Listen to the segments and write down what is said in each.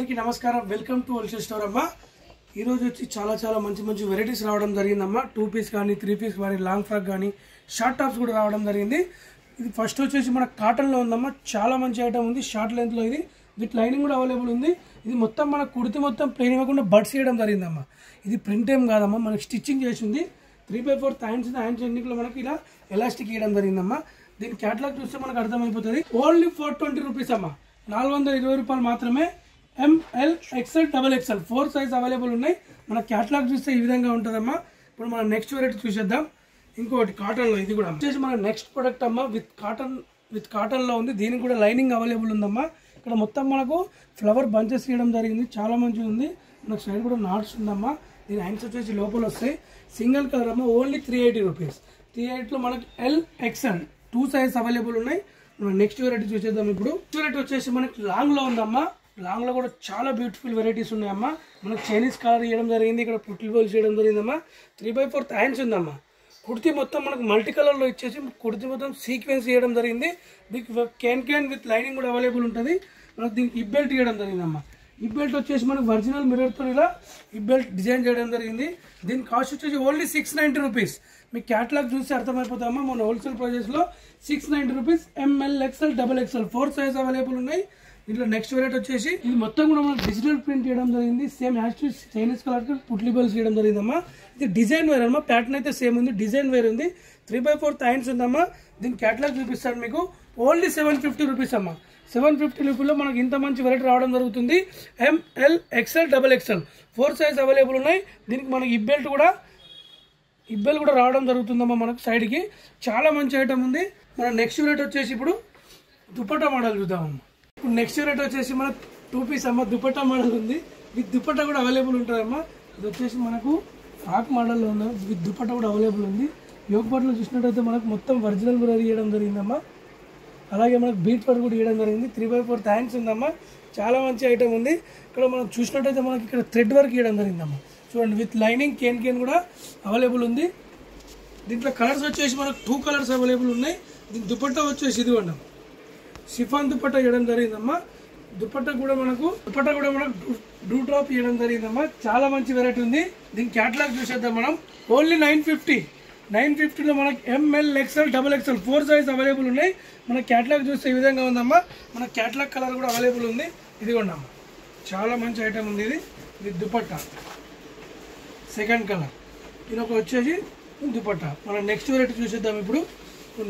అందరికీ నమస్కారం welcome to wholesale store అమ్మ ఈ రోజు వచ్చి చాలా మంచి వెరైటీస్ రావడం జరిగిందమ్మ 2 పీస్ గాని 3 పీస్ గాని లాంగ్ ఫ్రాక్ గాని షార్ట్ టాప్స్ కూడా రావడం జరిగింది ఇది ఫస్ట్ వచ్చేసి మన కాటన్ లో ఉందమ్మ చాలా మంచి ఐటమ్ ఉంది షార్ట్ లెంత్ లో ఇది విత్ లైనింగ్ కూడా అవైలబుల్ ఉంది ఇది మొత్తం మన కుర్తి మొత్తం ప్లెయిన్ ఇవ్వకుండా బడ్స్ చేయడం జరిగిందమ్మ ఇది ప్రింట్ ఏం కాదమ్మ మనకి స్టిచ్చింగ్ చేసింది 3/4 హ్యాండ్స్ ఎన్నికలో మనకి ఇలా ఎలాస్టిక్ ఇవ్వడం జరిగిందమ్మ దీని క్యాటలాగ్ చూస్తే మనకు అర్థమైపోతుంది ఓన్లీ 420 రూపీస్ అమ్మ 420 రూపాయలు మాత్రమే ML XL XXL 4 size available ఉన్నాయి మన క్యాటలాగ్ చూస్తే ఈ విధంగా ఉంటదమ్మా ఇప్పుడు మనం నెక్స్ట్ వెరైటీ చూసేద్దాం ఇంకోటి కాటన్ లో ఇది కూడా వచ్చేసి మన నెక్స్ట్ ప్రొడక్ట్ అమ్మా విత్ కాటన్ లో ఉంది దీనికి కూడా లైనింగ్ అవైలబుల్ ఉందమ్మా ఇక్కడ మొత్తం మనకు ఫ్లవర్ బంచెస్ చేయడం జరిగింది చాలా మంచిగా ఉంది మనకు సైడ్ కూడా నాట్స్ ఉందమ్మా దీని హ్యాండ్స్ వచ్చేసి లోపల వస్తాయి సింగిల్ కలర్ అమ్మా ఓన్లీ 380 రూపీస్ 380 లో మనకి L XL 2 సైజ్ అవైలబుల్ ఉన్నాయి మనం నెక్స్ట్ వెరైటీ చూసేద్దాం ఇప్పుడు వెరైటీ వచ్చేసి మనకి లాంగ్ లో ఉందమ్మా లాంగ్ లో కూడా చాలా బ్యూటిఫుల్ వెరైటీస్ ఉన్నాయమ్మా మనకు చైనీస్ కలర్ ఇవ్వడం జరిగింది ఇక్కడ పుట్టిల్ బోల్స్ చేయడం జరిగిందమ్మా 3/4 హ్యాండ్స్ ఉందమ్మా కుర్తి మొత్తం మనకు మల్టీ కలర్ లో ఇచ్చేసి కుర్తి మొత్తం సీక్వెన్స్ చేయడం జరిగింది క్యాన్ విత్ లైనింగ్ కూడా అవైలబుల్ ఉంటుంది మనకు దీనికి హిప్ బెల్ట్ ఇవ్వడం జరిగిందమ్మా హిప్ బెల్ట్ వచ్చేసి మనకు ఒరిజినల్ మిర్రర్ తో ఇలా హిప్ బెల్ట్ డిజైన్ చేయడం జరిగింది దీని కాస్ట్ వచ్చేసి ఓన్లీ 690 రూపీస్ మీ క్యాటలాగ్ చూసి అర్థమైపోతామా మన హోల్సేల్ ప్రైజెస్ లో 690 rupees ML XL XXL 4 size available ఉన్నాయి దీంట్లో నెక్స్ట్ వెరైటీ వచ్చేసి ఇది మొత్తం కూడా మనకు డిజిటల్ ప్రింట్ చేయడం జరిగింది same as to Chinese colour పుట్లీ బల్స్ చేయడం జరిగిందమ్మా ఇది డిజైన్ వేర్ అమ్మా ప్యాటర్న్ అయితే సేమ్ ఉంది డిజైన్ వేర్ ఉంది 3/4 హ్యాండ్స్ ఉందమ్మా దీని క్యాటలాగ్ చూపిస్తాను మీకు ఓన్లీ 750 రూపీస్ అమ్మా 750 రూపీలో మనకి ఇంత మంచి వెరైటీ రావడం జరుగుతుంది ML XL XXL 4 size available ఉన్నాయి దీనికి మనకి హిప్ బెల్ట్ కూడా రావడం జరుగుతుందమ్మా మనకు సైడ్ కి చాలా మంచి ఐటమ్ ఉంది మన నెక్స్ట్ వెరైటీ వచ్చేసి ఇప్పుడు దుపట్టా మోడల్ చూద్దామమ్మా ఇప్పుడు నెక్స్ట్ వెరైటీ వచ్చేసి మన 2 పీస్ అమ్మ దుపట్టా మోడల్ ఉంది విత్ దుపట్టా కూడా అవైలబుల్ ఉంటుందమ్మా ఇది వచ్చేసి మనకు ఫ్రాక్ మోడల్లో ఉంది విత్ దుపట్టా కూడా అవైలబుల్ ఉంది యోగ పాటలో చూసినట్టయితే మనకు మొత్తం ఒరిజినల్ మిర్రర్ ఇవ్వడం జరిగిందమ్మా అలాగే మనకు బీట్ వర్క్ కూడా ఇవ్వడం జరిగింది 3/4 హ్యాండ్స్ ఉందమ్మా చాలా మంచి ఐటమ్ ఉంది ఇక్కడ మనం చూసినట్టయితే మనకి ఇక్కడ థ్రెడ్ వర్క్ ఇవ్వడం జరిగిందమ్మా చూడండి విత్ లైనింగ్ కేన్ కూడా అవైలబుల్ ఉంది దీంట్లో కలర్స్ వచ్చేసి మనకు 2 కలర్స్ అవైలబుల్ ఉన్నాయి దీని దుపట్టా వచ్చేసి ఇది ఉన్నాం షిఫాన్ దుపట్టా ఇవ్వడం జరిగిందమ్మా దుపట్టా కూడా మనకు డ్రూ డ్రాప్ ఇవ్వడం జరిగిందమ్మా చాలా మంచి వెరైటీ ఉంది దీని క్యాటలాగ్ చూసేద్దాం మనం ఓన్లీ 950 లో మనకి ML XL XXL 4 size available ఉన్నాయి మన క్యాటలాగ్ చూస్తే ఈ విధంగా ఉందమ్మా మన క్యాటలాగ్ కలర్ కూడా అవైలబుల్ ఉంది ఇది ఉండమ్మా చాలా మంచి ఐటమ్ ఉంది ఇది దుపట్టా సెకండ్ కలర్ ఇది ఒక వచ్చేసి దుపట్టా మన నెక్స్ట్ వెరైటీ చూసేద్దాం ఇప్పుడు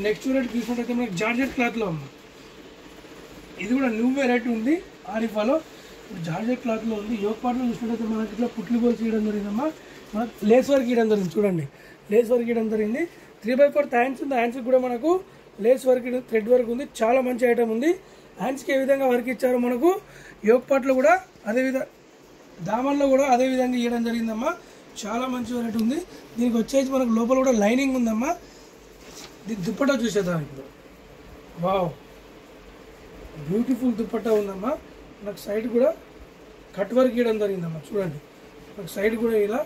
నెక్స్ట్ వెరైటీ చూసినట్టయితే మనకి జార్జెట్ క్లాత్ లో అమ్మా ఇది కూడా న్యూ వెరైటీ ఉంది ఆరిఫాలో జార్జెట్ క్లాత్ లో ఉంది యోగ పాటలో చూసినట్టయితే మనకి ఇట్లా పుట్లి బోల్స్ ఇవ్వడం జరిగిందమ్మా మనకు లేస్ వర్క్ ఇవ్వడం జరిగింది చూడండి లేస్ వర్క్ ఇవ్వడం జరిగింది 3/4 హ్యాండ్స్ ఉంది హ్యాండ్స్ కూడా మనకు లేస్ వర్క్ థ్రెడ్ వర్క్ ఉంది చాలా మంచి ఐటమ్ ఉంది హ్యాండ్స్కి ఏ విధంగా వర్క్ ఇచ్చారో మనకు యోగ పాటలో కూడా అదేవిధంగా దామన్లో కూడా అదే విధంగా ఇవ్వడం జరిగిందమ్మా చాలా మంచి వెరైటీ ఉంది దీనికి వచ్చేసి మనకు లోపల కూడా లైనింగ్ ఉందమ్మా దీని దుపట్టా చూసేద్దాం ఇప్పుడు వావ్ బ్యూటిఫుల్ దుపట్టా ఉందమ్మా నాకు సైడ్ కూడా కట్ వర్క్ ఇవ్వడం జరిగిందమ్మా చూడండి నాకు సైడ్ కూడా ఇలా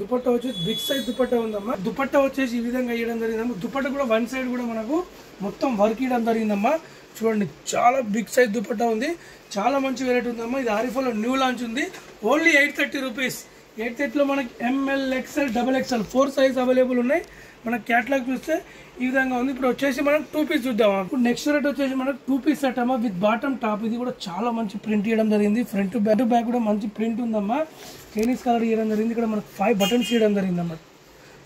దుపట్టా వచ్చేసి బిగ్ సైజ్ దుపట్టా ఉందమ్మా దుపట్టా వచ్చేసి ఈ విధంగా ఇవ్వడం జరిగిందమ్మా దుపట్టా కూడా వన్ సైడ్ కూడా మనకు మొత్తం వర్క్ ఇవ్వడం జరిగిందమ్మా చూడండి చాలా బిగ్ సైజ్ దుపట్టా ఉంది చాలా మంచి వెరైటీ ఉందమ్మా ఇది ఆరిఫాలో న్యూ లాంచ్ ఉంది ఓన్లీ 830 రూపీస్ 830 లో మనకి ML XL XXL 4 size available ఉన్నాయి మన క్యాటలాగ్ చూస్తే ఈ విధంగా ఉంది ఇప్పుడు వచ్చేసి మనం 2 పీస్ చూద్దాం ఇప్పుడు నెక్స్ట్ రేట్ వచ్చేసి మనకు 2 పీస్ సెట్ అమ్మా విత్ బాటమ్ టాప్ ఇది కూడా చాలా మంచి ప్రింట్ ఇవ్వడం జరిగింది ఫ్రంట్ టు బ్యాక్ కూడా మంచి ప్రింట్ ఉందమ్మా చైనీస్ కలర్ ఇవ్వడం జరిగింది ఇక్కడ మనకు 5 బటన్స్ ఇవ్వడం జరిగిందమ్మా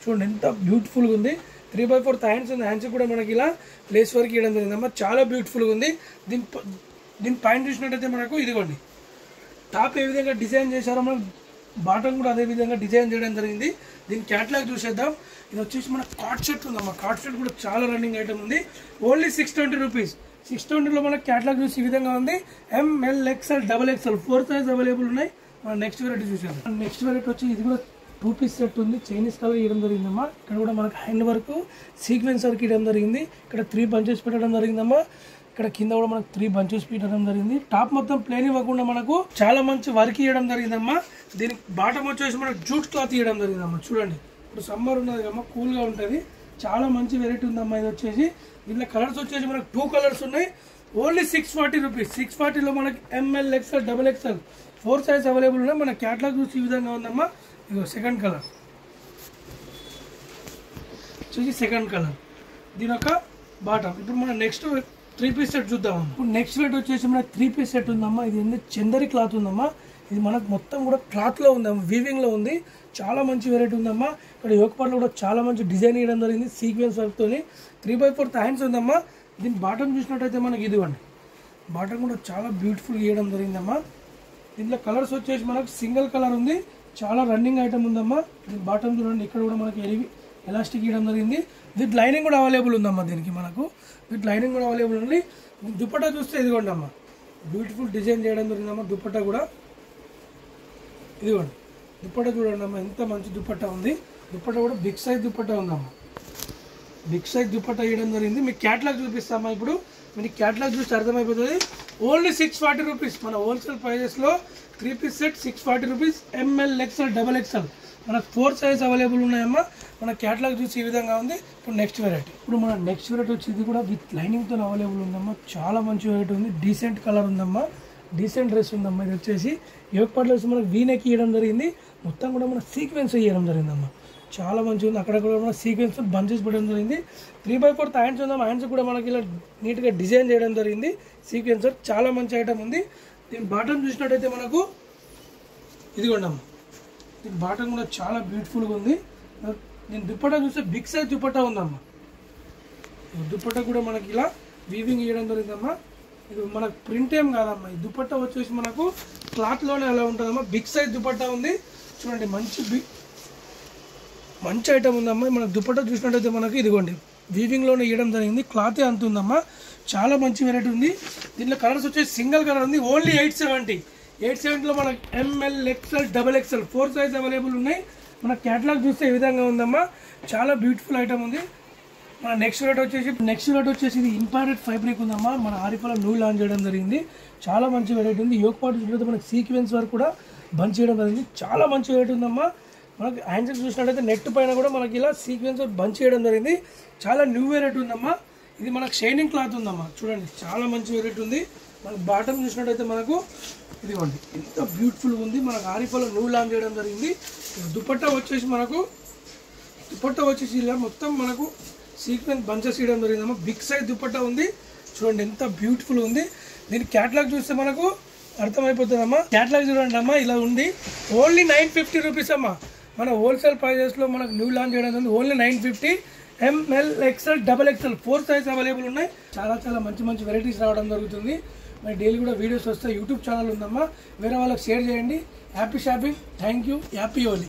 చూడండి ఎంత బ్యూటిఫుల్గా ఉంది 3/4 హ్యాండ్స్ ఉంది హ్యాండ్స్ కూడా మనకి ఇలా లేస్ వర్క్ ఇవ్వడం జరిగిందమ్మా చాలా బ్యూటిఫుల్గా ఉంది దీని పైన చూసినట్టయితే మనకు ఇదిగోండి టాప్ ఏ విధంగా డిజైన్ చేశారో మనకు బాటమ్ కూడా అదే విధంగా డిజైన్ చేయడం జరిగింది దీని క్యాటలాగ్ చూసేద్దాం ఇది వచ్చేసి మన కార్డ్ షర్ట్ ఉందమ్మా కార్డ్ షర్ట్ కూడా చాలా రన్నింగ్ ఐటమ్ ఉంది ఓన్లీ 620 రూపీస్ 620లో మనకి క్యాటలాగ్ చూసి ఈ విధంగా ఉంది ML XL XXL 4 size available ఉన్నాయి మన నెక్స్ట్ వెరైటీ చూసేద్దాం నెక్స్ట్ వెరైటీ వచ్చి ఇది కూడా 2 పీస్ సెట్ ఉంది చైనీస్ కలర్ ఇవ్వడం జరిగిందమ్మా ఇక్కడ కూడా మనకు హ్యాండ్ వర్క్ సీక్వెన్స్ వర్క్ ఇవ్వడం జరిగింది ఇక్కడ 3 బంచెస్ పెట్టడం జరిగిందమ్మా ఇక్కడ కింద కూడా మనకు 3 బంచెస్ పెట్టడం జరిగింది టాప్ మొత్తం ప్లేన్ ఇవ్వకుండా మనకు చాలా మంచి వర్క్ ఇవ్వడం జరిగిందమ్మా దీనికి బాటమ్ వచ్చేసి మనకు జూట్ క్లాత్ ఇవ్వడం జరిగిందమ్మా చూడండి ఇప్పుడు సమ్మర్ ఉన్నది కమ్మా కూల్గా ఉంటుంది చాలా మంచి వెరైటీ ఉందమ్మా ఇది వచ్చేసి దీంట్లో కలర్స్ వచ్చేసి మనకు 2 కలర్స్ ఉన్నాయి ఓన్లీ 640 రూపీస్. 640లో మనకి M L XL double XL 4 size available ఉన్నాయి. మన క్యాటలాగ్ చూసి ఈ విధంగా ఉందమ్మా. ఇదిగో సెకండ్ కలర్ చూసి సెకండ్ కలర్, దీని ఒక బాటమ్. ఇప్పుడు మనం నెక్స్ట్ 3 పీస్ సెట్ చూద్దాం. ఇప్పుడు నెక్స్ట్ సెట్ వచ్చేసి మన 3 పీస్ సెట్ ఉందమ్మా. ఇది ఏంది చందరి క్లాత్ ఉందమ్మా. ఇది మనకు మొత్తం కూడా క్లాత్లో ఉందమ్మా, వీవింగ్లో ఉంది. చాలా మంచి వెరైటీ ఉందమ్మా. ఇక్కడ యోక్ పార్ట్లో కూడా చాలా మంచి డిజైన్ ఇవ్వడం జరిగింది సీక్వెన్స్ వర్క్తో. 3/4 హ్యాండ్స్ ఉందమ్మా. దీని బాటమ్ చూసినట్టయితే మనకి ఇదివ్వండి, బాటమ్ కూడా చాలా బ్యూటిఫుల్గా ఇవ్వడం జరిగిందమ్మా. దీంట్లో కలర్స్ వచ్చేసి మనకు సింగిల్ కలర్ ఉంది, చాలా రన్నింగ్ ఐటమ్ ఉందమ్మా. దీని బాటమ్ చూడండి, ఇక్కడ కూడా మనకి ఎలాస్టిక్ ఇవ్వడం జరిగింది. విత్ లైనింగ్ కూడా అవైలబుల్ ఉందమ్మా. దీనికి మనకు విత్ లైనింగ్ కూడా అవైలబుల్ ఉంది. దుపట్టా చూస్తే ఇదిగోండి అమ్మా, బ్యూటిఫుల్ డిజైన్ చేయడం జరిగిందమ్మా. దుపట్టా కూడా ఇదిగోండి, దుపట్టా చూడండి అమ్మా, ఎంత మంచి దుపట్టా ఉంది. దుపట్టా కూడా బిగ్ సైజ్ దుపట్టా ఉందమ్మా. బిగ్ సైజ్ దుపట్టా వేయడం జరిగింది. మీకు క్యాటలాగ్ చూపిస్తామా. ఇప్పుడు మీకు క్యాటలాగ్ చూస్తే అర్థమైపోతుంది. Only 640 rupees. మన హోల్సేల్ ప్రైజెస్లో 3 piece set 640 rupees. M L XL double XL మనకు 4 సైజ్ అవైలబుల్ ఉన్నాయమ్మా. మన క్యాటలాగ్ చూసి ఈ విధంగా ఉంది. ఇప్పుడు నెక్స్ట్ వెరైటీ, ఇప్పుడు మన నెక్స్ట్ వెరైటీ వచ్చి ఇది కూడా విత్ లైనింగ్తో అవైలబుల్ ఉందమ్మా. చాలా మంచి వెరైటీ ఉంది. డీసెంట్ కలర్ ఉందమ్మా, డీసెంట్ డ్రెస్ ఉందమ్మా. ఇది వచ్చేసి యోక్ పార్ట్లో వచ్చి మనకు వీనెక్ ఇవ్వడం జరిగింది. మొత్తం కూడా మన సీక్వెన్స్ ఇవ్వడం జరిగిందమ్మా. చాలా మంచిగా ఉంది. అక్కడ కూడా మన సీక్వెన్స్ బంచెస్ పెట్టడం జరిగింది. 3/4 హ్యాండ్స్ ఉందమ్మా. హ్యాండ్స్ కూడా మనకి ఇలా నీట్గా డిజైన్ చేయడం జరిగింది సీక్వెన్స్. చాలా మంచి ఐటమ్ ఉంది. దీని బాటమ్ చూసినట్టయితే మనకు ఇదిగోండి అమ్మా, దీని బాటమ్ కూడా చాలా బ్యూటిఫుల్గా ఉంది. దీని దుపట్టా చూస్తే బిగ్ సైజ్ దుపట్టా ఉందమ్మా. దుపట్టా కూడా మనకి ఇలా వీవింగ్ ఇవ్వడం జరిగిందమ్మా. ఇది మనకు ప్రింట్ ఏం కాదమ్మా. ఈ దుపట్టా వచ్చేసి మనకు క్లాత్లోనే అలా ఉంటుందమ్మా. బిగ్ సైజ్ దుపట్టా ఉంది చూడండి, మంచి ఐటమ్ ఉందమ్మా. మన దుపట్టా చూసినట్టయితే మనకి ఇదిగోండి వీవింగ్లోనే ఇవ్వడం జరిగింది. క్లాతే అంత ఉందమ్మా. చాలా మంచి వెరైటీ ఉంది. దీంట్లో కలర్స్ వచ్చేసి సింగిల్ కలర్ ఉంది. ఓన్లీ 870లో మనకి ML XL double XL 4 size available ఉన్నాయి. మన క్యాటలాగ్ చూస్తే ఈ విధంగా ఉందమ్మా. చాలా బ్యూటిఫుల్ ఐటమ్ ఉంది. మన నెక్స్ట్ వెరైటీ వచ్చేసి ఇది ఇంపార్టెంట్ ఫ్యాబ్రిక్ ఉందమ్మా. మన ఆరిఫాలో న్యూ లాంచ్ చేయడం జరిగింది. చాలా మంచి వెరైటీ ఉంది. యోక్ పార్ట్ చూసినట్టు మనకి సీక్వెన్స్ వరకు కూడా బంచ్ చేయడం జరిగింది. చాలా మంచి వెరైటీ ఉందమ్మా. మనకి హ్యాండ్స్ చూసినట్టయితే నెట్ పైన కూడా మనకి ఇలా సీక్వెన్స్ బంచ్ చేయడం జరిగింది. చాలా న్యూ వెరైటీ ఉందమ్మా. ఇది మనకు షైనింగ్ క్లాత్ ఉందమ్మా. చూడండి చాలా మంచి వెరైటీ ఉంది. మనకు బాటమ్ చూసినట్టయితే మనకు ఇదిగోండి ఎంత బ్యూటిఫుల్గా ఉంది. మనకు ఆరిఫాలో న్యూ లాంచ్ చేయడం జరిగింది. దుపట్టా వచ్చేసి ఇలా మొత్తం మనకు సీక్వెన్స్ బంచెస్ ఇవ్వడం జరిగిందమ్మా. బిగ్ సైజ్ దుపట్టా ఉంది. చూడండి ఎంత బ్యూటిఫుల్ ఉంది. దీని క్యాటలాగ్ చూస్తే మనకు అర్థమైపోతుందమ్మా. క్యాటలాగ్ చూడండి అమ్మా, ఇలా ఉంది. ఓన్లీ 950 రూపీస్ అమ్మా. మన హోల్సేల్ ప్రైజెస్లో మనకు న్యూ లాంచ్ చేయడం ఉంది. Only 950. ML XL double XL 4 size available ఉన్నాయి. చాలా మంచి వెరైటీస్ రావడం జరుగుతుంది. మరి డైలీ కూడా వీడియోస్ వస్తాయి. యూట్యూబ్ ఛానల్ ఉందమ్మా, వేరే వాళ్ళకి షేర్ చేయండి. Happy shopping. Thank you. Happy Holi.